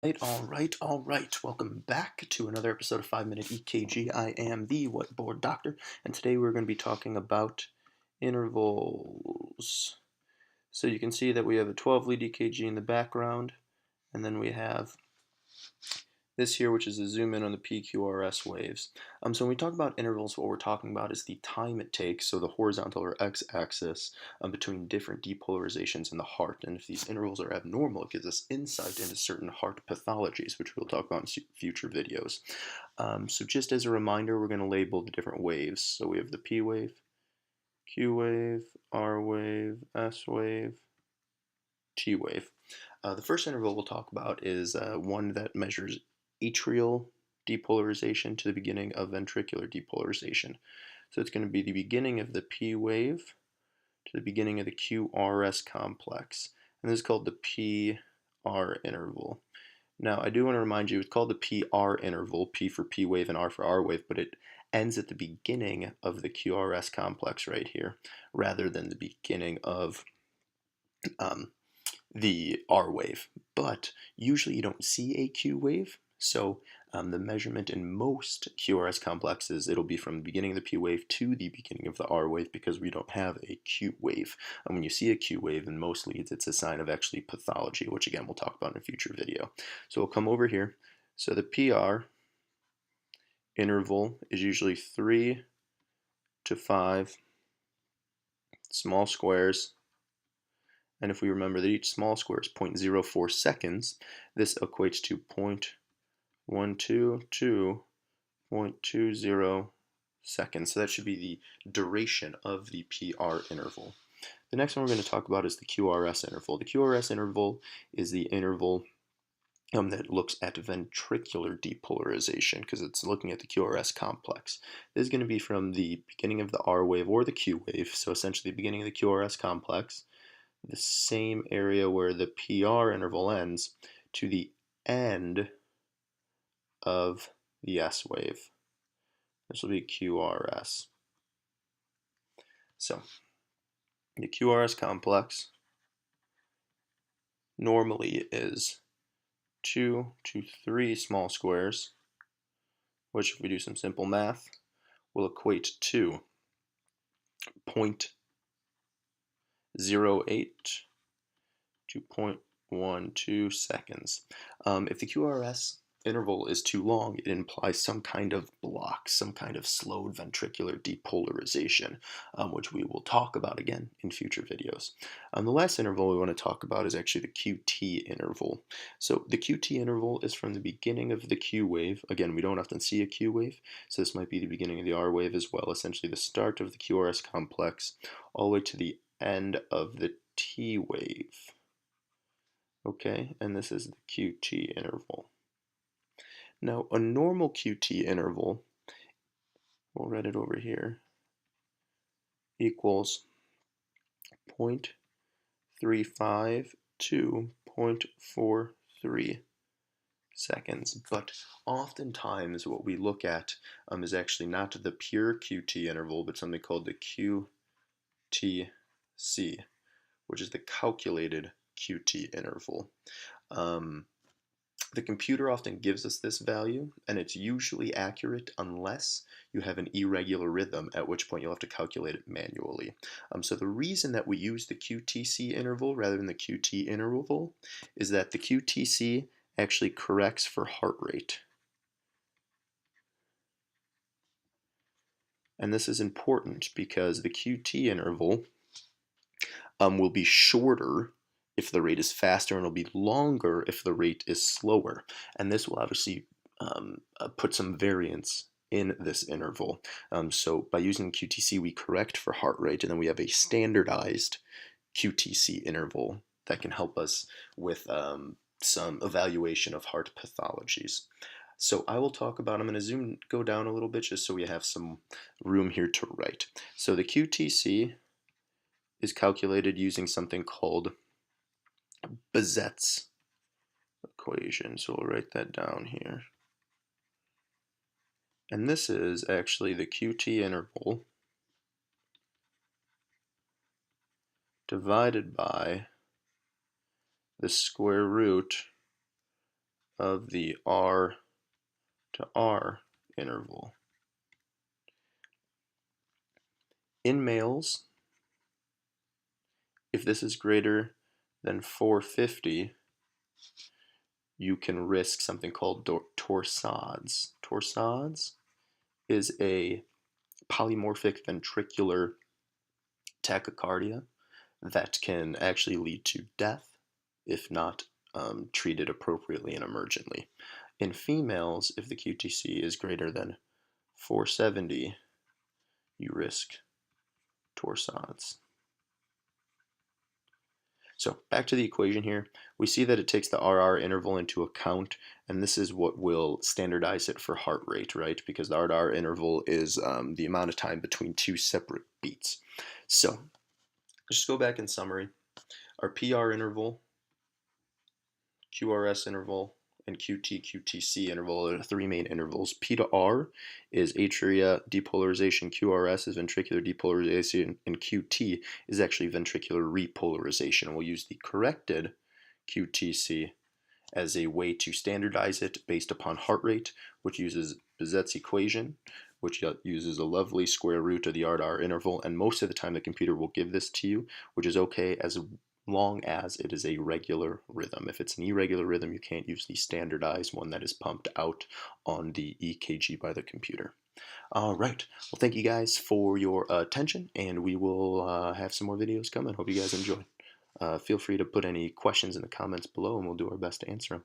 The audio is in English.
All right. Welcome back to another episode of 5 Minute EKG. I am the Whiteboard Doctor, and today we're going to be talking about intervals. So you can see that we have a 12-lead EKG in the background, and then we have this here, which is a zoom in on the PQRS waves. So when we talk about intervals, what we're talking about is the time it takes, so the horizontal or x-axis, between different depolarizations in the heart. And if these intervals are abnormal, it gives us insight into certain heart pathologies, which we'll talk about in future videos. So just as a reminder, we're going to label the different waves. So we have the P wave, Q wave, R wave, S wave, T wave. The first interval we'll talk about is one that measures atrial depolarization to the beginning of ventricular depolarization. So it's going to be the beginning of the P wave to the beginning of the QRS complex. And this is called the PR interval. Now, I do want to remind you, it's called the PR interval, P for P wave and R for R wave, but it ends at the beginning of the QRS complex right here, rather than the beginning of the R wave. But usually you don't see a Q wave, so the measurement in most QRS complexes, it'll be from the beginning of the P wave to the beginning of the R wave because we don't have a Q wave. And when you see a Q wave in most leads, it's a sign of actually pathology, which again we'll talk about in a future video. So we'll come over here. So the PR interval is usually 3 to 5 small squares. And if we remember that each small square is 0.04 seconds, this equates to 0.122 to 0.20 seconds. So that should be the duration of the PR interval. The next one we're going to talk about is the QRS interval. The QRS interval is the interval that looks at ventricular depolarization because it's looking at the QRS complex. This is going to be from the beginning of the R wave or the Q wave, so essentially the beginning of the QRS complex, the same area where the PR interval ends, to the end of the S wave. This will be QRS. So, the QRS complex normally is 2 to 3 small squares, which if we do some simple math, will equate to 0.08 to 0.12 seconds. If the QRS interval is too long, it implies some kind of block, some kind of slowed ventricular depolarization, which we will talk about again in future videos. The last interval we want to talk about is actually the Qt interval. So the Qt interval is from the beginning of the Q wave. Again, we don't often see a Q wave, so this might be the beginning of the R wave as well, essentially the start of the QRS complex, all the way to the end of the T wave. Okay, and this is the Qt interval. Now, a normal Qt interval, we'll write it over here, equals 0.35 to 0.43 seconds. But oftentimes what we look at is actually not the pure Qt interval, but something called the Qtc, which is the calculated Qt interval. The computer often gives us this value, and it's usually accurate unless you have an irregular rhythm, at which point you'll have to calculate it manually. So the reason that we use the Qtc interval rather than the Qt interval is that the Qtc actually corrects for heart rate. And this is important because the Qt interval will be shorter if the rate is faster, and it'll be longer if the rate is slower. And this will obviously put some variance in this interval. So by using QTC, we correct for heart rate, and then we have a standardized QTC interval that can help us with some evaluation of heart pathologies. So I will talk about, I'm going to go down a little bit just so we have some room here to write. So the QTC is calculated using something called Bazet's equation. So we'll write that down here. And this is actually the Qt interval divided by the square root of the R to R interval. In males, if this is greater than 450, you can risk something called torsades. Torsades is a polymorphic ventricular tachycardia that can actually lead to death if not treated appropriately and emergently. In females, if the QTc is greater than 470, you risk torsades. So back to the equation here, we see that it takes the RR interval into account, and this is what will standardize it for heart rate, right? Because the RR interval is the amount of time between two separate beats. So just go back in summary. Our PR interval, QRS interval, and Qtc interval are the three main intervals. P to R is atria depolarization, QRS is ventricular depolarization, and Qt is actually ventricular repolarization. We'll use the corrected Qtc as a way to standardize it based upon heart rate, which uses Bizet's equation, which uses a lovely square root of the R to R interval, and most of the time the computer will give this to you, which is okay as long as it is a regular rhythm. If it's an irregular rhythm, you can't use the standardized one that is pumped out on the EKG by the computer. All right. Well, thank you guys for your attention, and we will have some more videos coming. Hope you guys enjoy. Feel free to put any questions in the comments below, and we'll do our best to answer them.